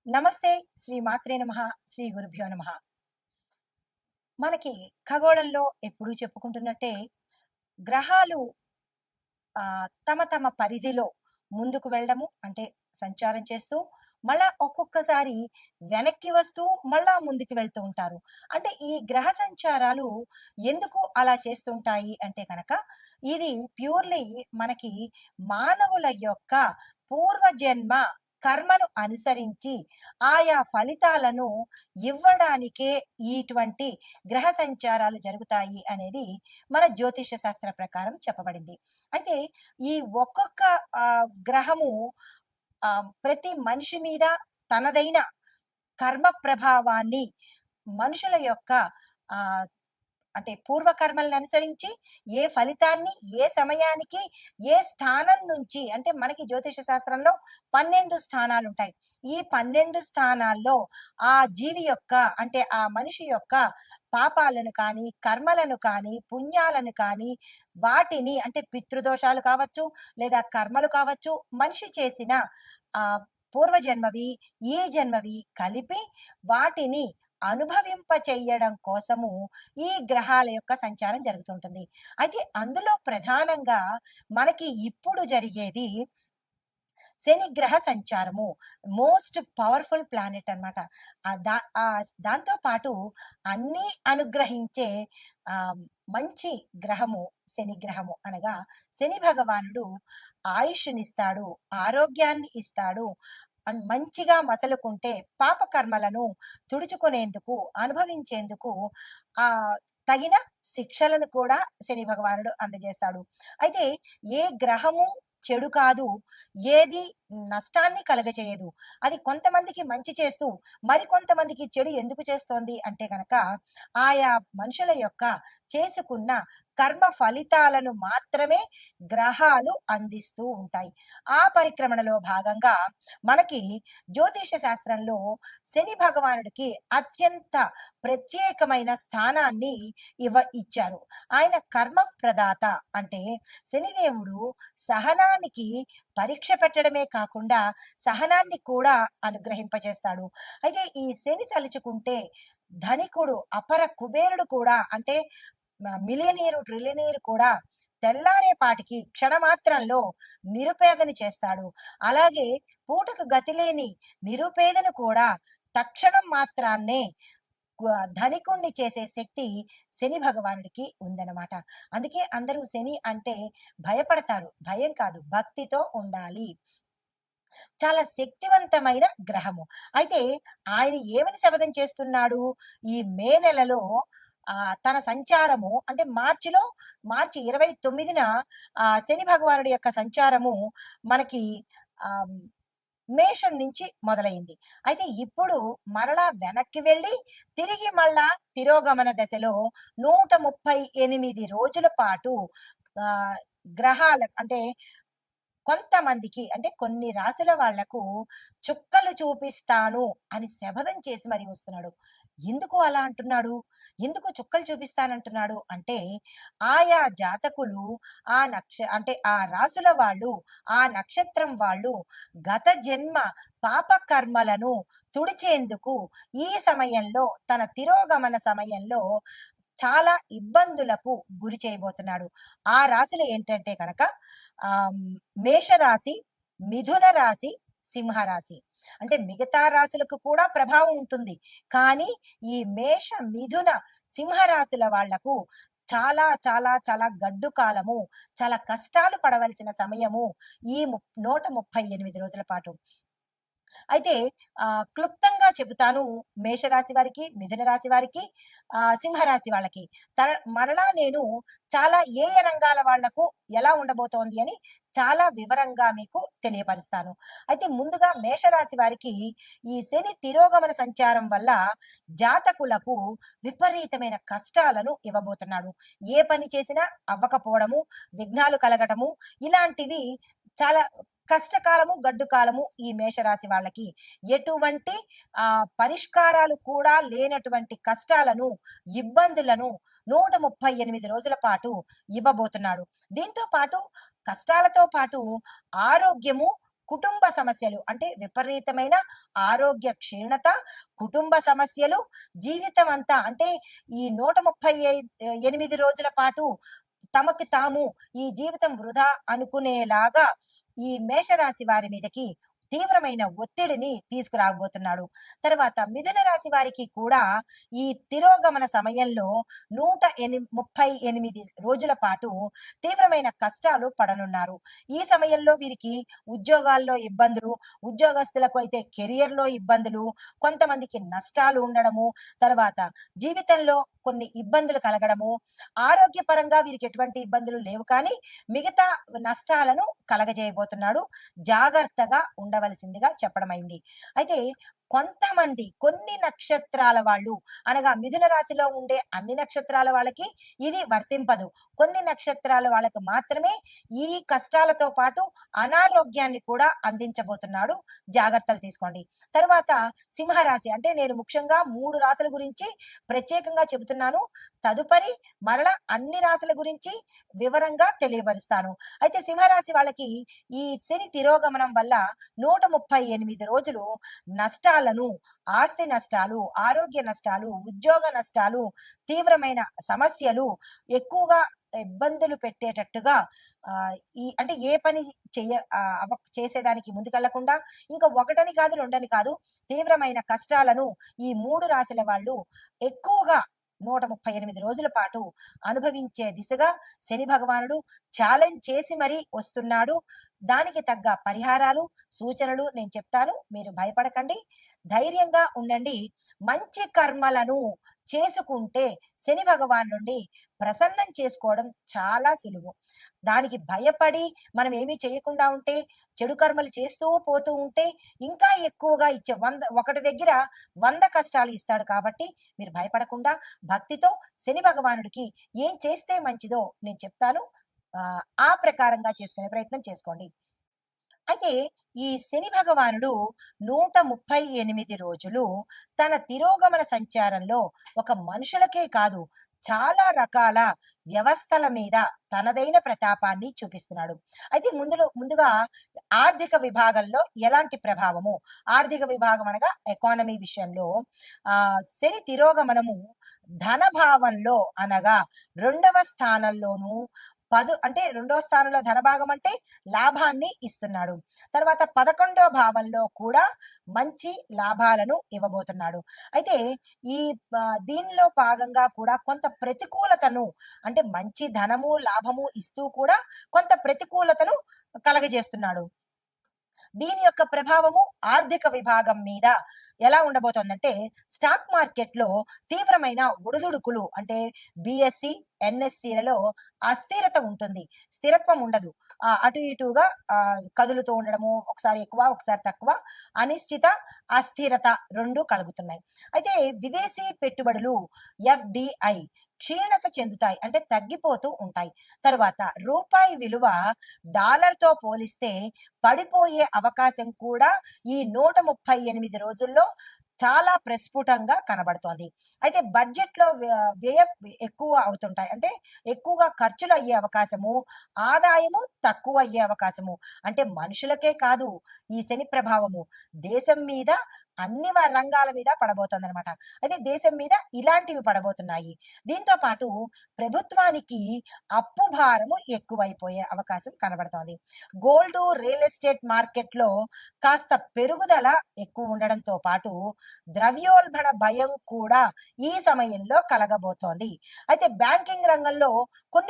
నమస్తే. శ్రీ మాత్రే నమః. శ్రీ గురుభ్యో నమః. మనకి ఖగోళంలో ఎప్పుడూ చెప్పుకుంటున్నట్టే గ్రహాలు తమ తమ పరిధిలో ముందుకు వెళ్ళడము అంటే సంచారం చేస్తూ, మళ్ళా ఒక్కొక్కసారి వెనక్కి వస్తూ, మళ్ళా ముందుకు వెళ్తూ ఉంటారు. అంటే ఈ గ్రహ సంచారాలు ఎందుకు అలా చేస్తుంటాయి అంటే గనక, ఇది ప్యూర్‌లీ మనకి మానవుల యొక్క పూర్వజన్మ కర్మను అనుసరించి ఆయా ఫలితాలను ఇవ్వడానికే ఇటువంటి గ్రహ సంచారాలు జరుగుతాయి అనేది మన జ్యోతిష శాస్త్ర ప్రకారం చెప్పబడింది. అయితే ఈ ఒక్కొక్క గ్రహము ప్రతి మనిషి మీద తనదైన కర్మ ప్రభావాన్ని మనుషుల యొక్క ఆహ్, అంటే పూర్వకర్మలను అనుసరించి ఏ ఫలితాన్ని, ఏ సమయానికి, ఏ స్థానం నుంచి అంటే మనకి జ్యోతిష శాస్త్రంలో 12 స్థానాలుంటాయి. ఈ 12 స్థానాల్లో ఆ జీవి యొక్క అంటే ఆ మనిషి యొక్క పాపాలను కానీ, కర్మలను కానీ, పుణ్యాలను కానీ, వాటిని అంటే పితృదోషాలు కావచ్చు, లేదా కర్మలు కావచ్చు, మనిషి చేసిన ఆహ్, పూర్వజన్మవి, ఈ జన్మవి కలిపి వాటిని అనుభవింప చెయ్యడం కోసము ఈ గ్రహాల యొక్క సంచారం జరుగుతుంటుంది. అయితే అందులో ప్రధానంగా మనకి ఇప్పుడు జరిగేది శని గ్రహ సంచారము. మోస్ట్ పవర్‌ఫుల్ ప్లానెట్ అన్నమాట. దాంతో పాటు అన్నీ అనుగ్రహించే ఆహ్, మంచి గ్రహము శని గ్రహము. అనగా శని భగవానుడు ఆయుష్‌నిస్తాడు, ఆరోగ్యాన్ని ఇస్తాడు. మంచిగా మసలుకుంటే పాపకర్మలను తుడుచుకునేందుకు, అనుభవించేందుకు ఆహ్, తగిన శిక్షలను కూడా శని భగవానుడు అందజేస్తాడు. అయితే ఏ గ్రహము చెడు కాదు. ఏది నష్టాన్ని కలగచేయదు. అది కొంతమందికి మంచి చేస్తూ, మరికొంతమందికి చెడు ఎందుకు చేస్తోంది అంటే గనక, ఆయా మనుషుల యొక్క చేసుకున్న కర్మ ఫలితాలను మాత్రమే గ్రహాలు అందిస్తూ ఉంటాయి. ఆ పరిక్రమణలో భాగంగా మనకి జ్యోతిష శాస్త్రంలో శని భగవానుడికి అత్యంత ప్రత్యేకమైన స్థానాన్ని ఇచ్చారు. ఆయన కర్మ ప్రదాత అంటే శనిదేవుడు సహనానికి పరీక్ష పెట్టడమే కాకుండా సహనాన్ని కూడా అనుగ్రహింపజేస్తాడు. అయితే ఈ శని తలుచుకుంటే ధనికుడు, అపర కుబేరుడు కూడా అంటే మిలియనీరు, ట్రిలియనీరు కూడా తెల్లారేపాటికి క్షణమాత్రంలో నిరుపేదని చేస్తాడు. అలాగే పూటకు గతిలేని నిరుపేదను కూడా తక్షణం మాత్రాన్నే ధనికుణ్ణి చేసే శక్తి శని భగవానుడికి ఉందన్నమాట. అందుకే అందరూ శని అంటే భయపడతారు. భయం కాదు, భక్తితో ఉండాలి. చాలా శక్తివంతమైన గ్రహము. అయితే ఆయన ఏమని శపథం చేస్తున్నాడు? ఈ మే నెలలో తన సంచారము అంటే మార్చి 29న శని భగవానుడి యొక్క సంచారము మనకి ఆహ్, మేషం నుంచి మొదలైంది. అయితే ఇప్పుడు మరలా వెనక్కి వెళ్ళి తిరిగి మళ్ళా తిరోగమన దశలో 138 రోజుల పాటు ఆహ్, గ్రహాల అంటే కొంతమందికి అంటే కొన్ని రాసుల వాళ్లకు చుక్కలు చూపిస్తాను అని శపథం చేసి మరి వస్తున్నాడు. ఎందుకు అలా అంటున్నాడు? ఎందుకు చుక్కలు చూపిస్తానంటున్నాడు అంటే, ఆయా జాతకులు అంటే ఆ రాసుల వాళ్ళు, ఆ నక్షత్రం వాళ్ళు గత జన్మ పాప కర్మలను తుడిచేందుకు ఈ సమయంలో తన తిరోగమన సమయంలో చాలా ఇబ్బందులకు గురి చేయబోతున్నాడు. ఆ రాశులు ఏంటంటే కనుక మేషరాశి, మిథున రాశి, సింహరాశి. అంటే మిగతా రాశులకు కూడా ప్రభావం ఉంటుంది. కానీ ఈ మేష, మిథున, సింహరాశుల వాళ్లకు చాలా చాలా చాలా గడ్డు కాలము, చాలా కష్టాలు పడవలసిన సమయము ఈ 138 రోజుల పాటు. అయితే క్లుప్తంగా చెబుతాను మేషరాశి వారికి, మిథున రాశి వారికి, సింహరాశి వాళ్ళకి. మరలా నేను చాలా ఏ ఏ రంగాల వాళ్లకు ఎలా ఉండబోతోంది అని చాలా వివరంగా మీకు తెలియపరుస్తాను. అయితే ముందుగా మేషరాశి వారికి ఈ శని తిరోగమన సంచారం వల్ల జాతకులకు విపరీతమైన కష్టాలను ఇవ్వబోతున్నాడు. ఏ పని చేసినా అవ్వకపోవడము, విఘ్నాలు కలగటము ఇలాంటివి చాలా కష్టకాలము, గడ్డు కాలము ఈ మేషరాశి వాళ్ళకి. ఎటువంటి పరిష్కారాలు కూడా లేనటువంటి కష్టాలను, ఇబ్బందులను 138 రోజుల పాటు ఇవ్వబోతున్నాడు. దీంతో పాటు కష్టాలతో పాటు ఆరోగ్యము కుటుంబ సమస్యలు అంటే విపరీతమైన ఆరోగ్య క్షీణత, కుటుంబ సమస్యలు, జీవితం అంతా అంటే ఈ 138 రోజుల పాటు తమకి తాము ఈ జీవితం వృధా అనుకునేలాగా ఈ మేషరాశి వారి మీదకి తీవ్రమైన ఒత్తిడిని తీసుకురాబోతున్నాడు. తర్వాత మిథున రాశి వారికి కూడా ఈ తిరోగమన సమయంలో 38 రోజుల పాటు తీవ్రమైన కష్టాలు పడనున్నారు. ఈ సమయంలో వీరికి ఉద్యోగాల్లో ఇబ్బందులు, ఉద్యోగస్తులకు అయితే కెరియర్‌లో ఇబ్బందులు, కొంతమందికి నష్టాలు ఉండడము, తర్వాత జీవితంలో కొన్ని ఇబ్బందులు కలగడము, ఆరోగ్యపరంగా వీరికి ఎటువంటి ఇబ్బందులు లేవు కానీ మిగతా నష్టాలను కలగజేయబోతున్నాడు. జాగ్రత్తగా ఉండవలసిందిగా చెప్పడమైంది. అయితే కొంతమంది కొన్ని నక్షత్రాల వాళ్ళు అనగా మిథున రాశిలో ఉండే అన్ని నక్షత్రాల వాళ్ళకి ఇది వర్తింపదు. కొన్ని నక్షత్రాల వాళ్ళకి మాత్రమే ఈ కష్టాలతో పాటు అనారోగ్యాన్ని కూడా అందించబోతున్నాడు. జాగ్రత్తలు తీసుకోండి. తర్వాత సింహరాశి అంటే నేను ముఖ్యంగా 3 రాశుల గురించి ప్రత్యేకంగా చెబుతున్నాను. తదుపరి మరలా అన్ని రాశుల గురించి వివరంగా తెలియపరుస్తాను. అయితే సింహరాశి వాళ్ళకి ఈ శని తిరోగమనం వల్ల 138 రోజులు నష్టాలను, ఆస్తి నష్టాలు, ఆరోగ్య నష్టాలు, ఉద్యోగ నష్టాలు, తీవ్రమైన సమస్యలు, ఎక్కువగా ఇబ్బందులు పెట్టేటట్టుగా ఈ అంటే ఏ పని చేసేదానికి ముందుకెళ్లకుండా ఇంకా ఒకటని కాదు, రెండని కాదు తీవ్రమైన కష్టాలను ఈ 3 రాశుల వాళ్ళు ఎక్కువగా 138 రోజుల పాటు అనుభవించే దిశగా శని భగవానుడు ఛాలెంజ్ చేసి మరీ వస్తున్నాడు. దానికి తగ్గ పరిహారాలు, సూచనలు నేను చెప్తాను. మీరు భయపడకండి. ధైర్యంగా ఉండండి. మంచి కర్మలను చేసుకుంటే శని భగవాన్ నుండి ప్రసన్నం చేసుకోవడం చాలా సులువు. దానికి భయపడి మనం ఏమీ చేయకుండా ఉంటే, చెడు కర్మలు చేస్తూ పోతూ ఉంటే ఇంకా ఎక్కువగా ఇచ్చే ఒకటి దగ్గర 100 కష్టాలు ఇస్తాడు. కాబట్టి మీరు భయపడకుండా భక్తితో శని భగవానుడికి ఏం చేస్తే మంచిదో నేను చెప్తాను. ఆ ప్రకారంగా చేసుకునే ప్రయత్నం చేసుకోండి. అయితే ఈ శని భగవానుడు 138 రోజులు తన తిరోగమన సంచారంలో ఒక మనుషులకే కాదు చాలా రకాల వ్యవస్థల మీద తనదైన ప్రతాపాన్ని చూపిస్తున్నాడు. అయితే ముందుగా ఆర్థిక విభాగంలో ఎలాంటి ప్రభావము, ఆర్థిక విభాగం అనగా ఎకానమీ విషయంలో శని తిరోగమనము ధన భావంలో అనగా 2వ స్థానంలోను అంటే 2వ స్థానంలో ధనభాగం అంటే లాభాన్ని ఇస్తున్నాడు. తర్వాత 11వ భావంలో కూడా మంచి లాభాలను ఇవ్వబోతున్నాడు. అయితే ఈ దీనిలో భాగంగా కూడా కొంత ప్రతికూలతను అంటే మంచి ధనము, లాభము ఇస్తూ కూడా కొంత ప్రతికూలతను కలగజేస్తున్నాడు. దీని యొక్క ప్రభావము ఆర్థిక విభాగం మీద ఎలా ఉండబోతోందంటే స్టాక్ మార్కెట్ లో తీవ్రమైన ఒడిదుడుకులు అంటే బిఎస్సి, ఎన్ఎస్సిలలో అస్థిరత ఉంటుంది. స్థిరత్వం ఉండదు. అటు ఇటుగా కదులుతూ ఉండడము, ఒకసారి ఎక్కువ ఒకసారి తక్కువ, అనిశ్చిత, అస్థిరత 2 కలుగుతున్నాయి. అయితే విదేశీ పెట్టుబడులు ఎఫ్డిఐ క్షీణత చెందుతాయి అంటే తగ్గిపోతూ ఉంటాయి. తర్వాత రూపాయి విలువ డాలర్తో పోలిస్తే పడిపోయే అవకాశం కూడా ఈ 138 రోజుల్లో చాలా ప్రస్ఫుటంగా కనబడుతోంది. అయితే బడ్జెట్ లో వ్యయం ఎక్కువ అవుతుంటాయి అంటే ఎక్కువగా ఖర్చులు అయ్యే అవకాశము, ఆదాయము తక్కువ అయ్యే అవకాశము. అంటే మనుషులకే కాదు ఈ శని ప్రభావము దేశం మీద అన్ని రంగాల మీద పడబోతుంది అనమాట. అయితే దేశం మీద ఇలాంటివి పడబోతున్నాయి. దీంతో పాటు ప్రభుత్వానికి అప్పు భారము ఎక్కువైపోయే అవకాశం కనబడుతోంది. గోల్డ్, రియల్ ఎస్టేట్ మార్కెట్ లో కాస్త పెరుగుదల ఎక్కువ ఉండడంతో పాటు ద్రవ్యోల్బణ భయం కూడా ఈ సమయంలో కలగబోతోంది. అయితే బ్యాంకింగ్ రంగంలో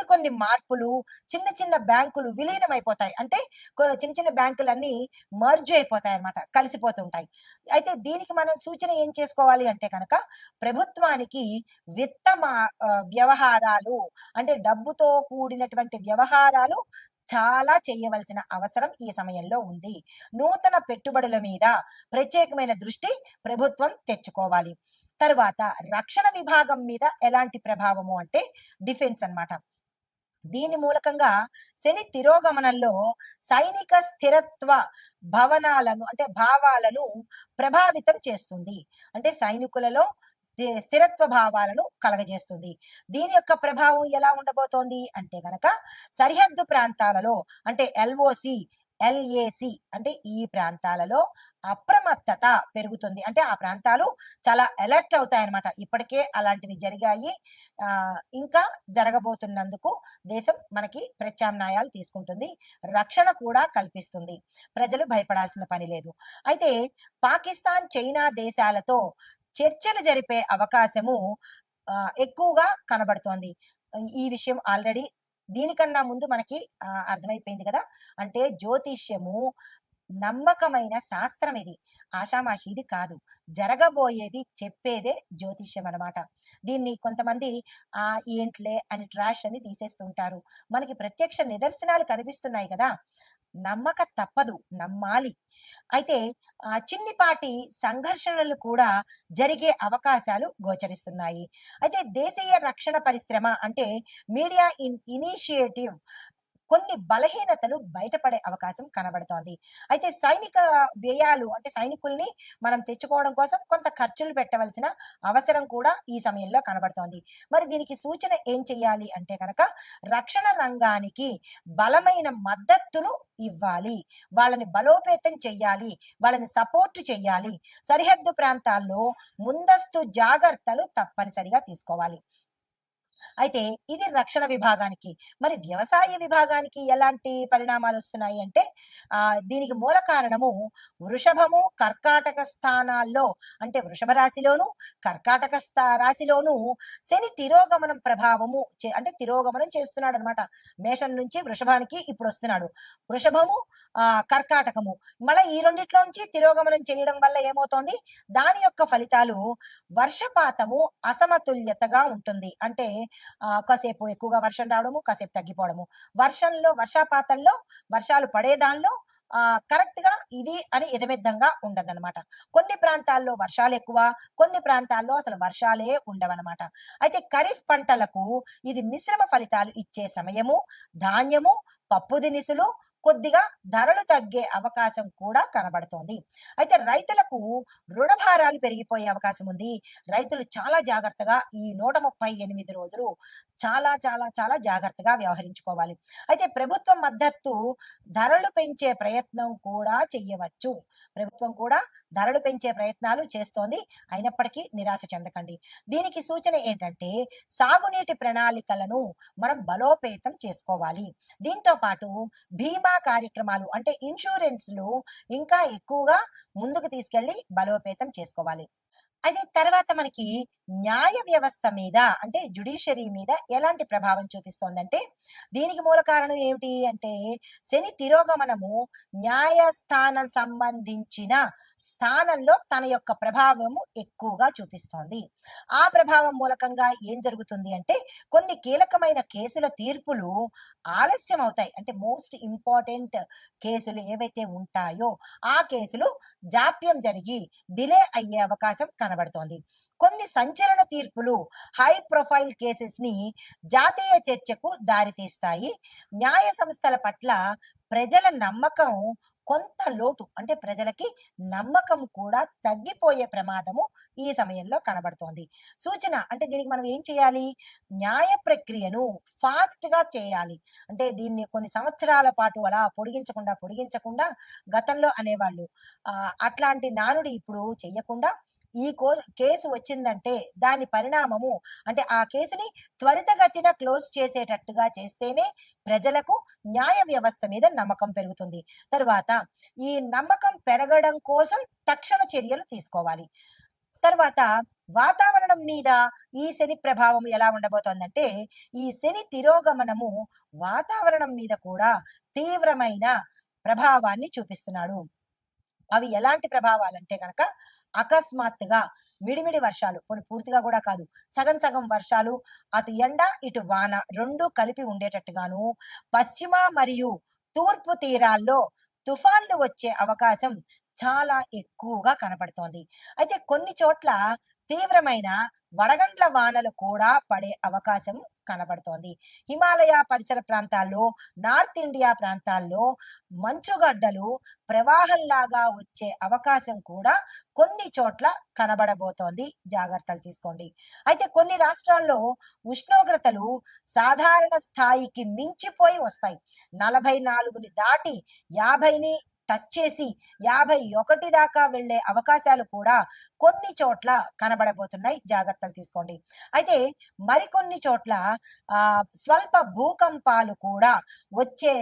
కొన్ని మార్పులు, చిన్న చిన్న బ్యాంకులు విలీనమైపోతాయి అంటే చిన్న చిన్న బ్యాంకులన్నీ మర్జ్ అయిపోతాయి అన్నమాట, కలిసిపోతుంటాయి. అయితే దీనికి మనం సూచన ఏం చేసుకోవాలి అంటే కనుక ప్రభుత్వానికి విత్త వ్యవహారాలు అంటే డబ్బుతో కూడినటువంటి వ్యవహారాలు చాలా చేయవలసిన అవసరం ఈ సమయంలో ఉంది. నూతన పెట్టుబడుల మీద ప్రత్యేకమైన దృష్టి ప్రభుత్వం తెచ్చుకోవాలి. తరువాత రక్షణ విభాగం మీద ఎలాంటి ప్రభావము అంటే డిఫెన్స్ అన్నమాట. దీని మూలకంగా శని తిరోగమనంలో సైనిక స్థిరత్వ భవనాలను అంటే భావాలను ప్రభావితం చేస్తుంది. అంటే సైనికులలో స్థిరత్వ భావాలను కలగజేస్తుంది. దీని యొక్క ప్రభావం ఎలా ఉండబోతోంది అంటే గనక సరిహద్దు ప్రాంతాలలో అంటే ఎల్ఓసి LAC అంటే ఈ ప్రాంతాలలో అప్రమత్తత పెరుగుతుంది. అంటే ఆ ప్రాంతాలు చాలా అలర్ట్ అవుతాయన్నమాట. ఇప్పటికే అలాంటివి జరిగాయి. ఇంకా జరగబోతున్నందుకు దేశం మనకి ప్రత్యామ్నాయాలు తీసుకుంటుంది. రక్షణ కూడా కల్పిస్తుంది. ప్రజలు భయపడాల్సిన పని లేదు. అయితే పాకిస్తాన్, చైనా దేశాలతో చర్చలు జరిపే అవకాశము ఎక్కువగా కనబడుతోంది. ఈ విషయం ఆల్రెడీ దీనికన్నా ముందు మనకి అర్థమైపోయింది కదా! అంటే జ్యోతిష్యము నమ్మకమైన శాస్త్రం ఇది. ఆషామాషీది కాదు. జరగబోయేది చెప్పేదే జ్యోతిష్యం అనమాట. దీన్ని కొంతమంది ఏంట్లే అని ట్రాష్ అని తీసేస్తుంటారు. మనకి ప్రత్యక్ష నిదర్శనాలు కనిపిస్తున్నాయి కదా! నమ్మక తప్పదు. నమ్మాలి. అయితే చిన్నిపాటి సంఘర్షణలు కూడా జరిగే అవకాశాలు గోచరిస్తున్నాయి. అయితే దేశీయ రక్షణ పరిశ్రమ అంటే మీడియా ఇనిషియేటివ్ కొన్ని బలహీనతలు బయటపడే అవకాశం కనబడుతోంది. అయితే సైనిక వ్యయాలు అంటే సైనికుల్ని మనం తెచ్చుకోవడం కోసం కొంత ఖర్చులు పెట్టవలసిన అవసరం కూడా ఈ సమయంలో కనబడుతోంది. మరి దీనికి సూచన ఏం చెయ్యాలి అంటే గనక రక్షణ రంగానికి బలమైన మద్దతును ఇవ్వాలి. వాళ్ళని బలోపేతం చెయ్యాలి. వాళ్ళని సపోర్ట్ చెయ్యాలి. సరిహద్దు ప్రాంతాల్లో ముందస్తు జాగ్రత్తలు తప్పనిసరిగా తీసుకోవాలి. అయితే ఇది రక్షణ విభాగానికి. మరి వ్యవసాయ విభాగానికి ఎలాంటి పరిణామాలొస్తున్నాయి అంటే, దీనికి మూల కారణము వృషభము, కర్కాటక స్థానాల్లో అంటే వృషభ రాశిలోను, కర్కాటక రాశిలోను శని తిరోగమనం ప్రభావము అంటే తిరోగమనం చేస్తున్నాడనమాట. మేషం నుంచి వృషభానికి ఇప్పుడొస్తున్నాడు. వృషభము, కర్కాటకము. మళ్ళా ఈ రెండిట్లోంచి తిరోగమనం చేయడం వల్ల ఏమవుతోంది? దాని యొక్క ఫలితాలు వర్షపాతము అసమతుల్యతగా ఉంటుంది. అంటే కాసేపు ఎక్కువగా వర్షం రావడము, కాసేపు తగ్గిపోవడము. వర్షాపాతంలో వర్షాలు పడే దానిలో కరెక్ట్ గా ఇది అని యథావిధంగా ఉండదన్నమాట. కొన్ని ప్రాంతాల్లో వర్షాలు ఎక్కువ, కొన్ని ప్రాంతాల్లో అసలు వర్షాలే ఉండవన్నమాట. అయితే ఖరీఫ్ పంటలకు ఇది మిశ్రమ ఫలితాలు ఇచ్చే సమయము. ధాన్యము, పప్పు దినుసులు కొద్దిగా ధరలు తగ్గే అవకాశం కూడా కనబడుతోంది. అయితే రైతులకు రుణభారాలు పెరిగిపోయే అవకాశం ఉంది. రైతులు చాలా జాగ్రత్తగా ఈ 138 రోజులు చాలా చాలా చాలా జాగ్రత్తగా వ్యవహరించుకోవాలి. అయితే ప్రభుత్వం మద్దతు ధరలు పెంచే ప్రయత్నం కూడా చెయ్యవచ్చు. ప్రభుత్వం కూడా ధరలు పెంచే ప్రయత్నాలు చేస్తోంది. అయినప్పటికీ నిరాశ చెందకండి. దీనికి సూచన ఏంటంటే సాగునీటి ప్రణాళికలను మనం బలోపేతం చేసుకోవాలి. దీంతో పాటు బీమా కార్యక్రమాలు అంటే ఇన్సూరెన్స్లు ఇంకా ఎక్కువగా ముందుకు తీసుకెళ్లి బలోపేతం చేసుకోవాలి. అయితే తర్వాత మనకి న్యాయ వ్యవస్థ మీద అంటే జ్యుడిషియరీ మీద ఎలాంటి ప్రభావం చూపిస్తోందంటే దీనికి మూల కారణం ఏమిటి అంటే శని తిరోగమనము న్యాయస్థానం సంబంధించిన స్థానంలో తన యొక్క ప్రభావము ఎక్కువగా చూపిస్తోంది. ఆ ప్రభావం మూలకంగా ఏం జరుగుతుంది అంటే కొన్ని కీలకమైన కేసుల తీర్పులు ఆలస్యం అవుతాయి. అంటే మోస్ట్ ఇంపార్టెంట్ కేసులు ఏవైతే ఉంటాయో ఆ కేసులు జాప్యం జరిగి డిలే అయ్యే అవకాశం కనబడుతోంది. కొన్ని సంచలన తీర్పులు హై ప్రొఫైల్ కేసెస్ ని జాతీయ చర్చకు దారితీస్తాయి. న్యాయ సంస్థల పట్ల ప్రజల నమ్మకం కొంత లోటు అంటే ప్రజలకి నమ్మకం కూడా తగ్గిపోయే ప్రమాదము ఈ సమయంలో కనబడుతోంది. సూచన అంటే దీనికి మనం ఏం చేయాలి? న్యాయ ప్రక్రియను ఫాస్ట్ గా చేయాలి. అంటే దీన్ని కొన్ని సంవత్సరాల పాటు అలా పొడిగించకుండా గతంలో అనేవాళ్ళు అట్లాంటి నానుడి ఇప్పుడు చెయ్యకుండా ఈ కేసు వచ్చిందంటే దాని పరిణామము అంటే ఆ కేసుని త్వరితగతిన క్లోజ్ చేసేటట్టుగా చేస్తేనే ప్రజలకు న్యాయ వ్యవస్థ మీద నమ్మకం పెరుగుతుంది. తర్వాత ఈ నమ్మకం పెరగడం కోసం తక్షణ చర్యలు తీసుకోవాలి. తర్వాత వాతావరణం మీద ఈ శని ప్రభావం ఎలా ఉండబోతోందంటే ఈ శని తిరోగమనము వాతావరణం మీద కూడా తీవ్రమైన ప్రభావాన్ని చూపిస్తున్నాడు. అవి ఎలాంటి ప్రభావాలంటే కనుక అకస్మాత్తుగా మిడిమిడి వర్షాలు పూర్తిగా కూడా కాదు, సగం సగం వర్షాలు, అటు ఎండ ఇటు వాన రెండు కలిపి ఉండేటట్టుగాను, పశ్చిమ మరియు తూర్పు తీరాల్లో తుఫాన్లు వచ్చే అవకాశం చాలా ఎక్కువగా కనపడుతోంది. అయితే కొన్ని చోట్ల తీవ్రమైన వడగండ్ల వానలు కూడా పడే అవకాశం కనబడుతోంది. హిమాలయ పరిసర ప్రాంతాల్లో, నార్త్ ఇండియా ప్రాంతాల్లో మంచుగడ్డలు ప్రవాహంలాగా వచ్చే అవకాశం కూడా కొన్ని చోట్ల కనబడబోతోంది. జాగ్రత్తలు తీసుకోండి. అయితే కొన్ని రాష్ట్రాల్లో ఉష్ణోగ్రతలు సాధారణ స్థాయికి మించిపోయి వస్తాయి. 44ని దాటి 50ని టచ్ చేసి 51 దాకా వెళ్ళే అవకాశాలు కూడా కొన్ని చోట్ల కనబడబోతున్నాయి. జాగ్రత్తలు తీసుకోండి. అయితే మరికొన్ని చోట్ల స్వల్ప భూకంపాలు కూడా వచ్చే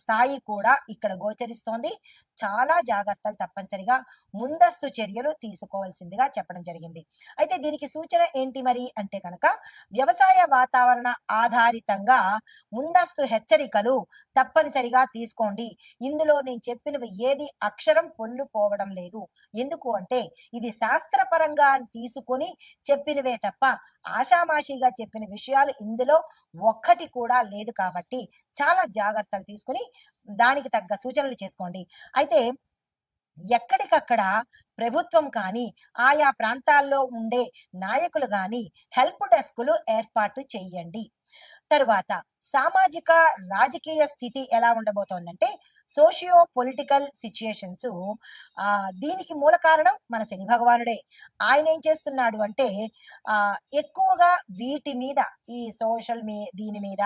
స్థాయి కూడా ఇక్కడ గోచరిస్తోంది. చాలా జాగ్రత్తలు తప్పనిసరిగా ముందస్తు చర్యలు తీసుకోవాల్సిందిగా చెప్పడం జరిగింది. అయితే దీనికి సూచన ఏంటి మరి అంటే కనుక వ్యవసాయ వాతావరణ ఆధారితంగా ముందస్తు హెచ్చరికలు తప్పనిసరిగా తీసుకోండి. ఇందులో నేను చెప్పినవి ఏది అక్షరం పొల్లు పోవడం లేదు. ఎందుకు అంటే ఇది శాస్త్రపరంగా తీసుకొని చెప్పినవే తప్ప ఆషామాషిగా చెప్పిన విషయాలు ఇందులో ఒక్కటి కూడా లేదు. కాబట్టి చాలా జాగ్రత్తలు తీసుకుని దానికి తగ్గ సూచనలు చేసుకోండి. అయితే ఎక్కడికక్కడ ప్రభుత్వం కానీ, ఆయా ప్రాంతాల్లో ఉండే నాయకులు గాని హెల్ప్ డెస్కులు ఏర్పాటు చేయండి. తరువాత సామాజిక రాజకీయ స్థితి ఎలా ఉండబోతోందంటే సోషియో పొలిటికల్ సిచ్యుయేషన్స్, దీనికి మూల కారణం మన శని భగవానుడే. ఆయన ఏం చేస్తున్నాడు అంటే ఎక్కువగా వీటి మీద, ఈ దీని మీద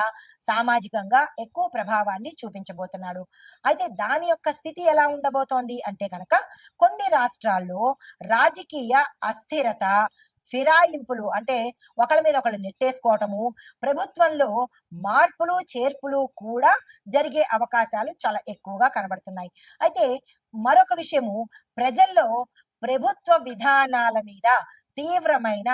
సామాజికంగా ఎక్కువ ప్రభావాన్ని చూపించబోతున్నాడు. అయితే దాని యొక్క స్థితి ఎలా ఉండబోతోంది అంటే కనుక కొన్ని రాష్ట్రాల్లో రాజకీయ అస్థిరత, ఫిరాయింపులు అంటే ఒకళ్ళ మీద ఒకళ్ళు నెట్టేసుకోవటము, ప్రభుత్వంలో మార్పులు చేర్పులు కూడా జరిగే అవకాశాలు చాలా ఎక్కువగా కనబడుతున్నాయి. అయితే మరొక విషయము, ప్రజల్లో ప్రభుత్వ విధానాల మీద తీవ్రమైన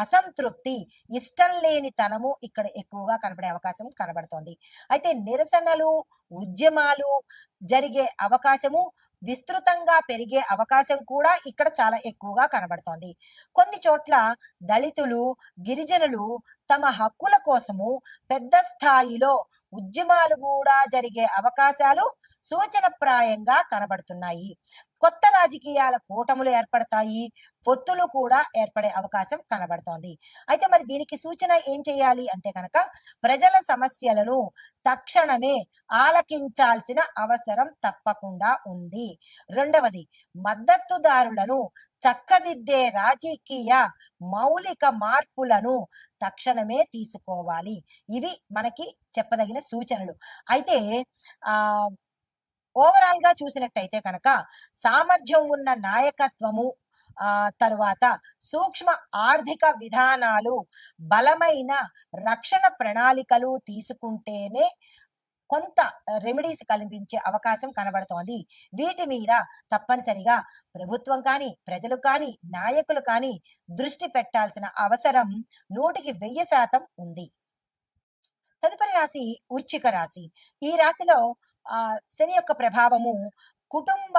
అసంతృప్తి, ఇష్టం లేని తనము ఇక్కడ ఎక్కువగా కనబడే అవకాశం కనబడుతోంది. అయితే నిరసనలు, ఉద్యమాలు జరిగే అవకాశము, విస్తృతంగా పెరిగే అవకాశం కూడా ఇక్కడ చాలా ఎక్కువగా కనబడుతోంది. కొన్ని చోట్ల దళితులు, గిరిజనులు తమ హక్కుల కోసము పెద్ద స్థాయిలో ఉద్యమాలు కూడా జరిగే అవకాశాలు సూచనప్రాయంగా కనబడుతున్నాయి. కొత్త రాజకీయాల కూటములు ఏర్పడతాయి, పొత్తులు కూడా ఏర్పడే అవకాశం కనబడుతోంది. అయితే మరి దీనికి సూచన ఏం చేయాలి అంటే కనుక ప్రజల సమస్యలను తక్షణమే ఆలకించాల్సిన అవసరం తప్పకుండా ఉంది. రెండవది, మద్దతుదారులను చక్కదిద్దే రాజకీయ మౌలిక మార్పులను తక్షణమే తీసుకోవాలి. ఇవి మనకి చెప్పదగిన సూచనలు. అయితే ఆ ఓవరాల్ గా చూసినట్టయితే కనుక సామర్థ్యం ఉన్న నాయకత్వము, తరువాత సూక్ష్మ ఆర్థిక విధానాలు, బలమైన రక్షణ ప్రణాళికలు తీసుకుంటేనే కొంత రెమెడీస్ కల్పించే అవకాశం కనబడుతోంది. వీటి మీద తప్పనిసరిగా ప్రభుత్వం కానీ, ప్రజలు కానీ, నాయకులు కానీ దృష్టి పెట్టాల్సిన అవసరం 100% ఉంది. తదుపరి రాశి వృశ్చిక రాశి. ఈ రాశిలో శని యొక్క ప్రభావము కుటుంబ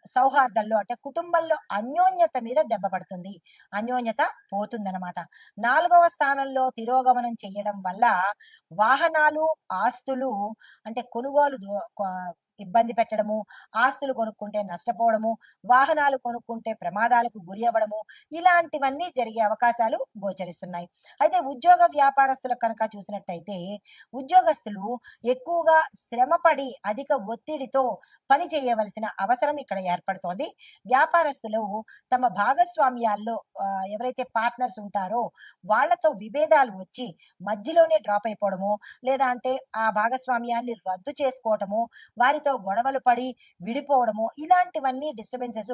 సౌహార్దంలో, అంటే కుటుంబంలో అన్యోన్యత మీద దెబ్బ పడుతుంది. అన్యోన్యత పోతుందన్నమాట. 4వ స్థానంలో తిరోగమనం చేయడం వల్ల వాహనాలు, ఆస్తులు అంటే కొనుగోలు ఇబ్బంది పెట్టడము, ఆస్తులు కొనుక్కుంటే నష్టపోవడము, వాహనాలు కొనుక్కుంటే ప్రమాదాలకు గురి అవ్వడము, ఇలాంటివన్నీ జరిగే అవకాశాలు గోచరిస్తున్నాయి. అయితే ఉద్యోగ వ్యాపారస్తులకు కనుక చూసినట్టయితే ఉద్యోగస్తులు ఎక్కువగా శ్రమపడి అధిక ఒత్తిడితో పని చేయవలసిన అవసరం ఇక్కడ ఏర్పడుతోంది. వ్యాపారస్తులు తమ భాగస్వామ్యాల్లో ఎవరైతే పార్ట్నర్స్ ఉంటారో వాళ్లతో విభేదాలు వచ్చి మధ్యలోనే డ్రాప్ అయిపోవడము, లేదా అంటే ఆ భాగస్వామ్యాన్ని రద్దు చేసుకోవటము, వారితో గొడవలు పడి విడిపోవడము, ఇలాంటివన్నీ డిస్టర్బెన్సెస్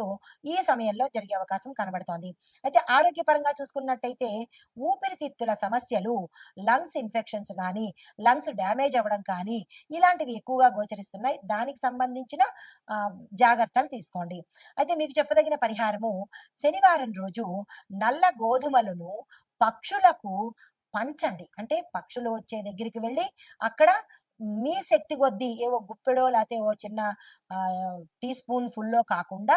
ఈ సమయంలో జరిగే అవకాశం కనబడుతోంది. అయితే ఆరోగ్యపరంగా చూసుకున్నట్టయితే ఊపిరితిత్తుల సమస్యలు, లంగ్స్ ఇన్ఫెక్షన్స్ కానీ, లంగ్స్ డ్యామేజ్ అవ్వడం కానీ ఇలాంటివి ఎక్కువగా గోచరిస్తున్నాయి. దానికి సంబంధించిన జాగ్రత్తలు తీసుకోండి. అయితే మీకు చెప్పదగిన పరిహారము, శనివారం రోజు నల్ల గోధుమలను పక్షులకు పంచండి. అంటే పక్షులు వచ్చే దగ్గరికి వెళ్ళి అక్కడ మీ శక్తి కొద్దీ ఏవో గుప్పెడో లేతే ఓ చిన్న టీ స్పూన్ ఫుల్లో కాకుండా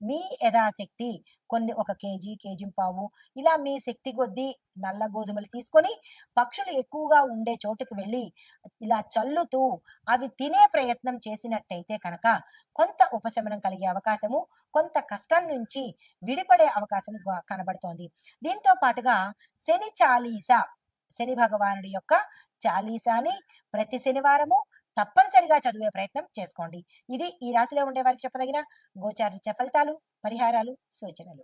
మీ యథాశక్తి కొన్ని ఒక కేజీ, కేజీంపావు ఇలా మీ శక్తి కొద్దీ నల్ల గోధుమలు తీసుకొని పక్షులు ఎక్కువగా ఉండే చోటుకి వెళ్ళి ఇలా చల్లుతూ అవి తినే ప్రయత్నం చేసినట్టయితే కనుక కొంత ఉపశమనం కలిగే అవకాశము, కొంత కష్టం నుంచి విడిపడే అవకాశం కనబడుతోంది. దీంతో పాటుగా శని చాలీసా, శని భగవానుడి యొక్క చాలీసాని ప్రతి శనివారము తప్పనిసరిగా చదివే ప్రయత్నం చేసుకోండి. ఇది ఈ రాశిలో ఉండే వారికి చెప్పదగిన గోచార ఫలితాలు, పరిహారాలు, సూచనలు.